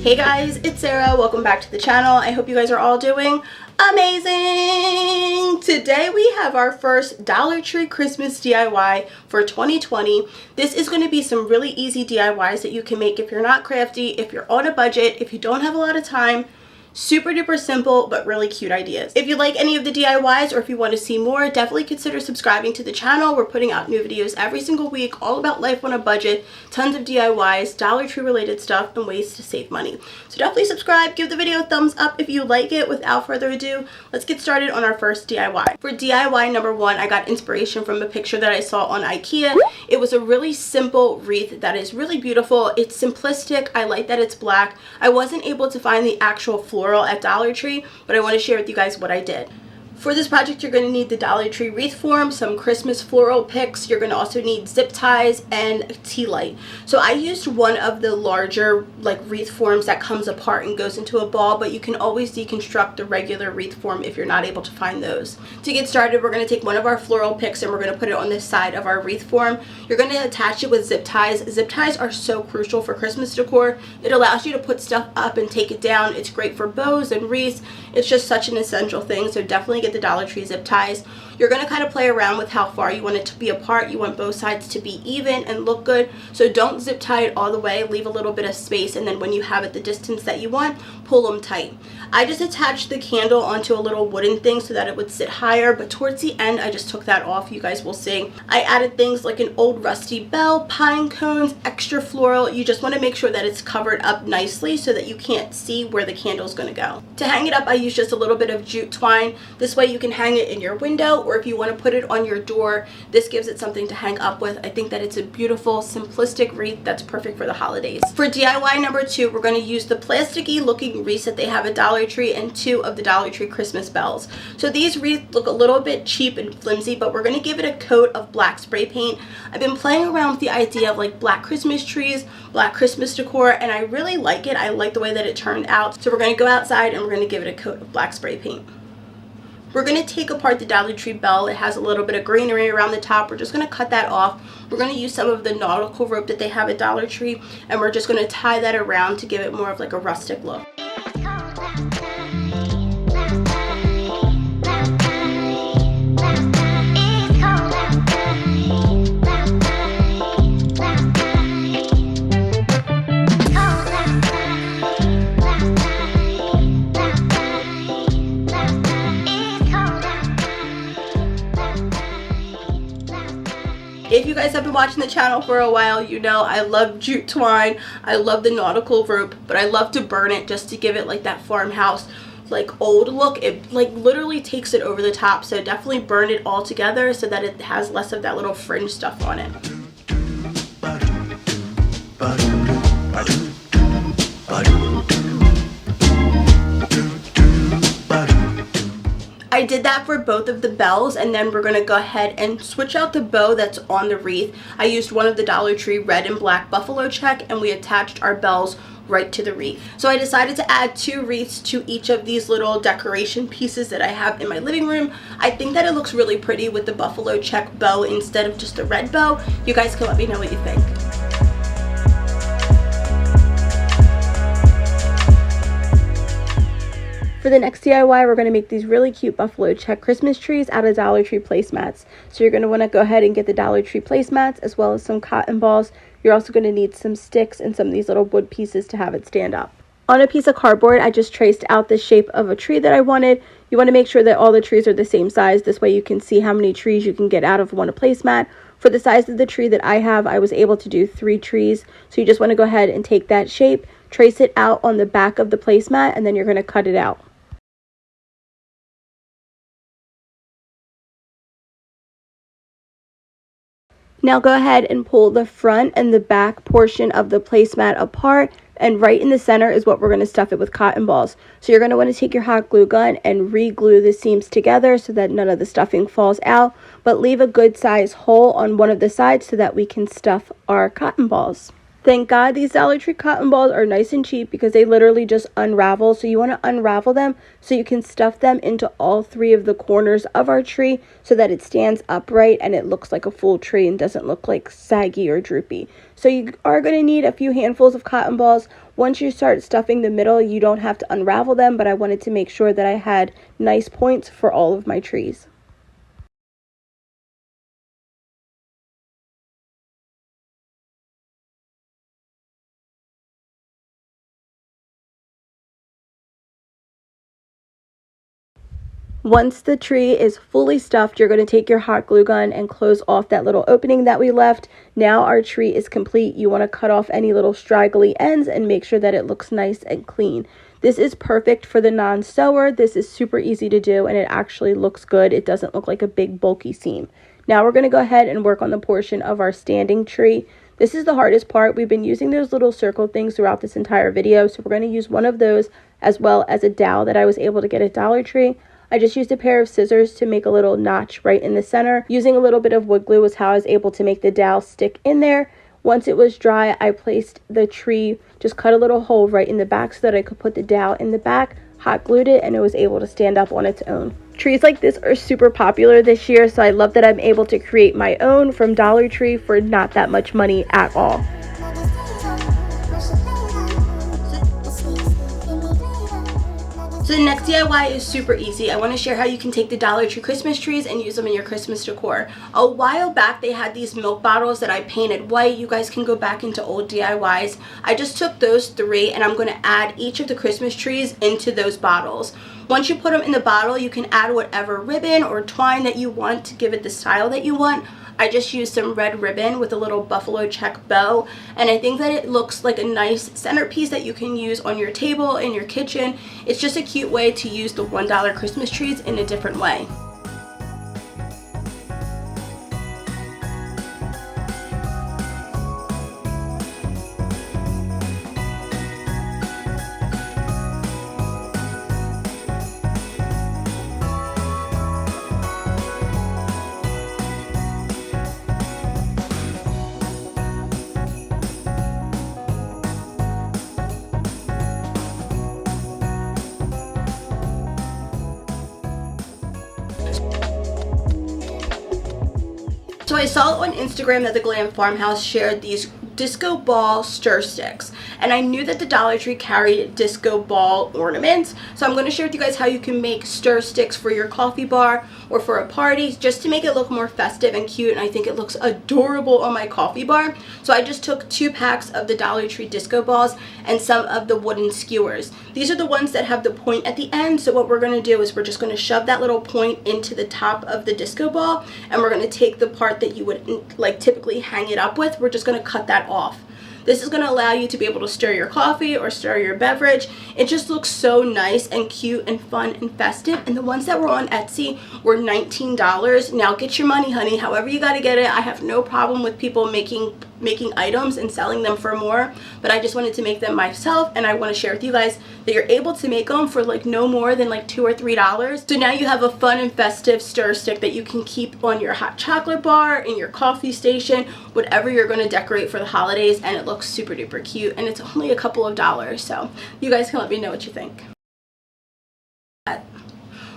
Hey guys, it's Sarah. Welcome back to the channel. I hope you guys are all doing amazing. Today we have our first Dollar Tree Christmas DIY for 2020. This is going to be some really easy DIYs that you can make if you're not crafty, if you're on a budget, if you don't have a lot of time. Super duper simple, but really cute ideas. If you like any of the DIYs or if you want to see more, definitely consider subscribing to the channel. We're putting out new videos every single week, all about life on a budget, tons of DIYs, Dollar Tree related stuff, and ways to save money. So definitely subscribe, give the video a thumbs up if you like it. Without further ado, let's get started on our first DIY. For DIY number one, I got inspiration from a picture that I saw on IKEA. It was a really simple wreath that is really beautiful. It's simplistic. I like that it's black. I wasn't able to find the actual floral at Dollar Tree, but I want to share with you guys what I did. For this project, you're going to need the Dollar Tree wreath form, some Christmas floral picks. You're going to also need zip ties and a tea light. So I used one of the larger wreath forms that comes apart and goes into a ball, but you can always deconstruct the regular wreath form if you're not able to find those. To get started, we're going to take one of our floral picks and we're going to put it on the side of our wreath form. You're going to attach it with zip ties. Zip ties are so crucial for Christmas decor. It allows you to put stuff up and take it down. It's great for bows and wreaths. It's just such an essential thing, so definitely get the Dollar Tree zip ties. You're going to kind of play around with how far you want it to be apart. You want both sides to be even and look good, so don't zip tie it all the way. Leave a little bit of space, and then when you have it the distance that you want, pull them tight. I just attached the candle onto a little wooden thing so that it would sit higher, but towards the end I just took that off. You guys will see. I added things like an old rusty bell, pine cones, extra floral. You just want to make sure that it's covered up nicely so that you can't see where the candle is going to go. To hang it up, I used just a little bit of jute twine. This way you can hang it in your window, or if you want to put it on your door, this gives it something to hang up with. I think that it's a beautiful, simplistic wreath that's perfect for the holidays. For DIY number two, we're going to use the plasticky looking wreaths that they have at Dollar Tree and two of the Dollar Tree Christmas bells. So these wreaths look a little bit cheap and flimsy, but we're going to give it a coat of black spray paint. I've been playing around with the idea of black Christmas trees, black Christmas decor, and I really like it. I like the way that it turned out. So we're going to go outside and we're going to give it a coat of black spray paint. We're going to take apart the Dollar Tree bell. It has a little bit of greenery around the top. We're just going to cut that off. We're going to use some of the nautical rope that they have at Dollar Tree, and we're just going to tie that around to give it more of a rustic look. If you guys have been watching the channel for a while, you know I love jute twine. I love the nautical rope, but I love to burn it just to give it that farmhouse old look. It literally takes it over the top, so definitely burn it all together so that it has less of that little fringe stuff on it. I did that for both of the bells, and then we're going to go ahead and switch out the bow that's on the wreath. I used one of the Dollar Tree red and black buffalo check, and we attached our bells right to the wreath. So I decided to add two wreaths to each of these little decoration pieces that I have in my living room. I think that it looks really pretty with the buffalo check bow instead of just the red bow. You guys can let me know what you think. For the next DIY, we're going to make these really cute buffalo check Christmas trees out of Dollar Tree placemats. So you're going to want to go ahead and get the Dollar Tree placemats as well as some cotton balls. You're also going to need some sticks and some of these little wood pieces to have it stand up. On a piece of cardboard, I just traced out the shape of a tree that I wanted. You want to make sure that all the trees are the same size. This way you can see how many trees you can get out of one placemat. For the size of the tree that I have, I was able to do 3 trees. So you just want to go ahead and take that shape, trace it out on the back of the placemat, and then you're going to cut it out. Now go ahead and pull the front and the back portion of the placemat apart, and right in the center is what we're going to stuff it with cotton balls. So you're going to want to take your hot glue gun and re-glue the seams together so that none of the stuffing falls out, but leave a good size hole on one of the sides so that we can stuff our cotton balls. Thank God these Dollar Tree cotton balls are nice and cheap because they literally just unravel. So you want to unravel them so you can stuff them into all 3 of the corners of our tree so that it stands upright and it looks like a full tree and doesn't look like saggy or droopy. So you are going to need a few handfuls of cotton balls. Once you start stuffing the middle, you don't have to unravel them, but I wanted to make sure that I had nice points for all of my trees. Once the tree is fully stuffed, you're going to take your hot glue gun and close off that little opening that we left. Now our tree is complete. You want to cut off any little straggly ends and make sure that it looks nice and clean. This is perfect for the non-sewer. This is super easy to do and it actually looks good. It doesn't look like a big bulky seam. Now we're going to go ahead and work on the portion of our standing tree. This is the hardest part. We've been using those little circle things throughout this entire video, so we're going to use one of those as well as a dowel that I was able to get at Dollar Tree. I just used a pair of scissors to make a little notch right in the center. Using a little bit of wood glue was how I was able to make the dowel stick in there. Once it was dry, I placed the tree, just cut a little hole right in the back so that I could put the dowel in the back, hot glued it, and it was able to stand up on its own. Trees like this are super popular this year, so I love that I'm able to create my own from Dollar Tree for not that much money at all. So the next DIY is super easy. I want to share how you can take the Dollar Tree Christmas trees and use them in your Christmas decor. A while back they had these milk bottles that I painted white. You guys can go back into old DIYs. I just took those 3 and I'm going to add each of the Christmas trees into those bottles. Once you put them in the bottle, you can add whatever ribbon or twine that you want to give it the style that you want. I just used some red ribbon with a little buffalo check bow, and I think that it looks like a nice centerpiece that you can use on your table, in your kitchen. It's just a cute way to use the $1 Christmas trees in a different way. So I saw on Instagram that the Glam Farmhouse shared these disco ball stir sticks, and I knew that the Dollar Tree carried disco ball ornaments, so I'm going to share with you guys how you can make stir sticks for your coffee bar or for a party just to make it look more festive and cute, and I think it looks adorable on my coffee bar. So I just took 2 packs of the Dollar Tree disco balls and some of the wooden skewers. These are the ones that have the point at the end, so what we're going to do is we're just going to shove that little point into the top of the disco ball, and we're going to take the part that you would like typically hang it up with, we're just going to cut that off. This is going to allow you to be able to stir your coffee or stir your beverage. It just looks so nice and cute and fun and festive. And the ones that were on Etsy were $19. Now get your money, honey. However you got to get it. I have no problem with people making items and selling them for more, but I just wanted to make them myself, and I want to share with you guys that you're able to make them for like no more than like $2 or $3. So now you have a fun and festive stir stick that you can keep on your hot chocolate bar, in your coffee station, whatever you're going to decorate for the holidays, and it looks super duper cute, and it's only a couple of dollars, so you guys can let me know what you think.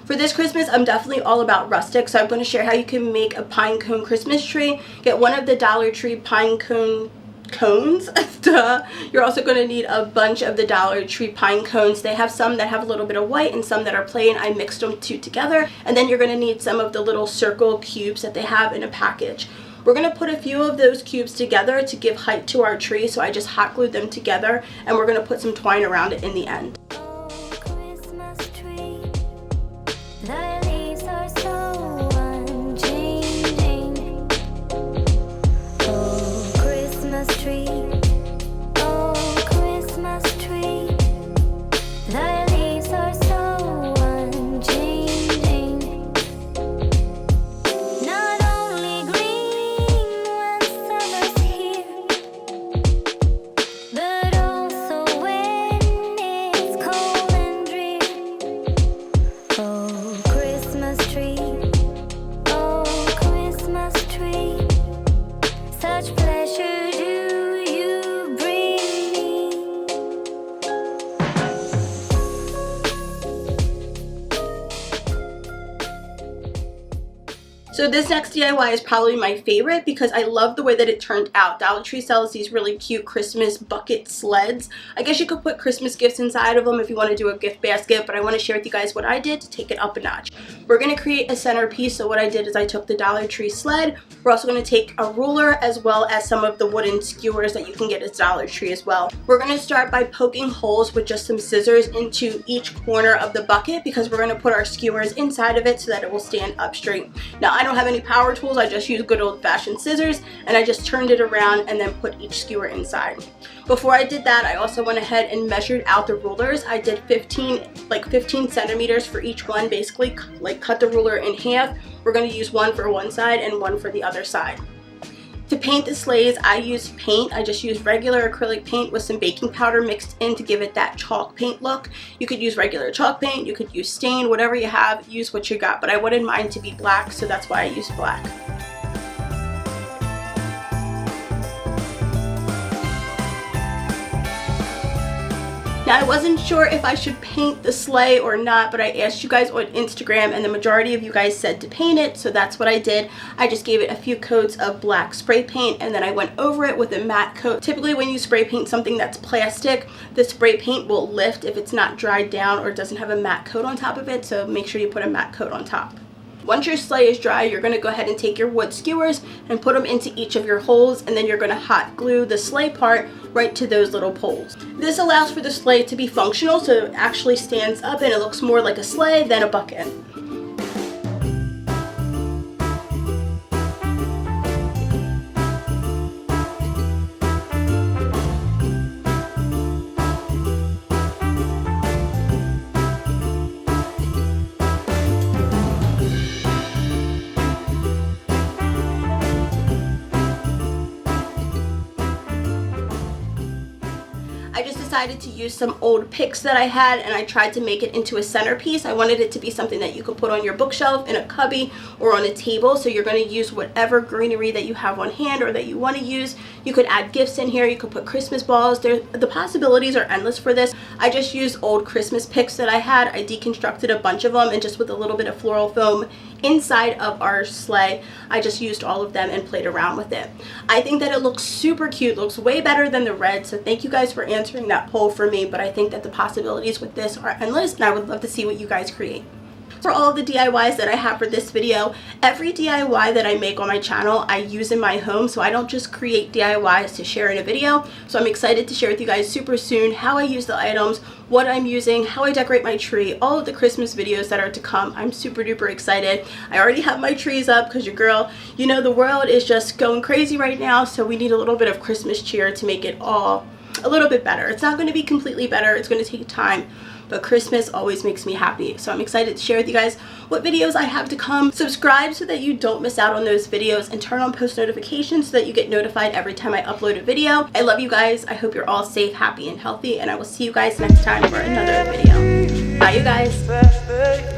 For this Christmas, I'm definitely all about rustic, so I'm going to share how you can make a pine cone Christmas tree. Get one of the Dollar Tree pine cone cones. Duh. You're also going to need a bunch of the Dollar Tree pine cones. They have some that have a little bit of white and some that are plain. I mixed them 2 together. And then you're going to need some of the little circle cubes that they have in a package. We're going to put a few of those cubes together to give height to our tree, so I just hot glued them together, and we're going to put some twine around it in the end. So this next DIY is probably my favorite because I love the way that it turned out. Dollar Tree sells these really cute Christmas bucket sleds. I guess you could put Christmas gifts inside of them if you want to do a gift basket, but I want to share with you guys what I did to take it up a notch. We're going to create a centerpiece, so what I did is I took the Dollar Tree sled. We're also going to take a ruler as well as some of the wooden skewers that you can get at Dollar Tree as well. We're going to start by poking holes with just some scissors into each corner of the bucket because we're going to put our skewers inside of it so that it will stand up straight. Now I don't have any power tools, I just use good old-fashioned scissors, and I just turned it around and then put each skewer inside. Before I did that, I also went ahead and measured out the rulers. I did 15 centimeters for each one, basically like cut the ruler in half. We're going to use one for one side and one for the other side. To paint the sleighs, I used paint. I just used regular acrylic paint with some baking powder mixed in to give it that chalk paint look. You could use regular chalk paint, you could use stain, whatever you have, use what you got. But I wanted mine to be black, so that's why I used black. Now I wasn't sure if I should paint the sleigh or not, but I asked you guys on Instagram and the majority of you guys said to paint it, so that's what I did. I just gave it a few coats of black spray paint and then I went over it with a matte coat. Typically when you spray paint something that's plastic, the spray paint will lift if it's not dried down or doesn't have a matte coat on top of it, so make sure you put a matte coat on top. Once your sleigh is dry, you're going to go ahead and take your wood skewers and put them into each of your holes, and then you're going to hot glue the sleigh part right to those little poles. This allows for the sleigh to be functional, so it actually stands up and it looks more like a sleigh than a bucket. I just decided to use some old picks that I had and I tried to make it into a centerpiece. I wanted it to be something that you could put on your bookshelf, in a cubby, or on a table. So you're going to use whatever greenery that you have on hand or that you want to use. You could add gifts in here, you could put Christmas balls. The possibilities are endless for this. I just used old Christmas picks that I had. I deconstructed a bunch of them, and just with a little bit of floral foam inside of our sleigh, I just used all of them and played around with it. I think that it looks super cute, looks way better than the red, so thank you guys for answering that poll for me, but I think that the possibilities with this are endless and I would love to see what you guys create. For all of the DIYs that I have for this video, every DIY that I make on my channel I use in my home, so I don't just create DIYs to share in a video. So I'm excited to share with you guys super soon how I use the items, what I'm using, how I decorate my tree, all of the Christmas videos that are to come. I'm super duper excited. I already have my trees up because your girl, you know, the world is just going crazy right now, so we need a little bit of Christmas cheer to make it all a little bit better. It's not going to be completely better, it's going to take time, but Christmas always makes me happy. So I'm excited to share with you guys what videos I have to come. Subscribe so that you don't miss out on those videos, and turn on post notifications so that you get notified every time I upload a video. I love you guys. I hope you're all safe, happy, and healthy, and I will see you guys next time for another video. Bye, you guys.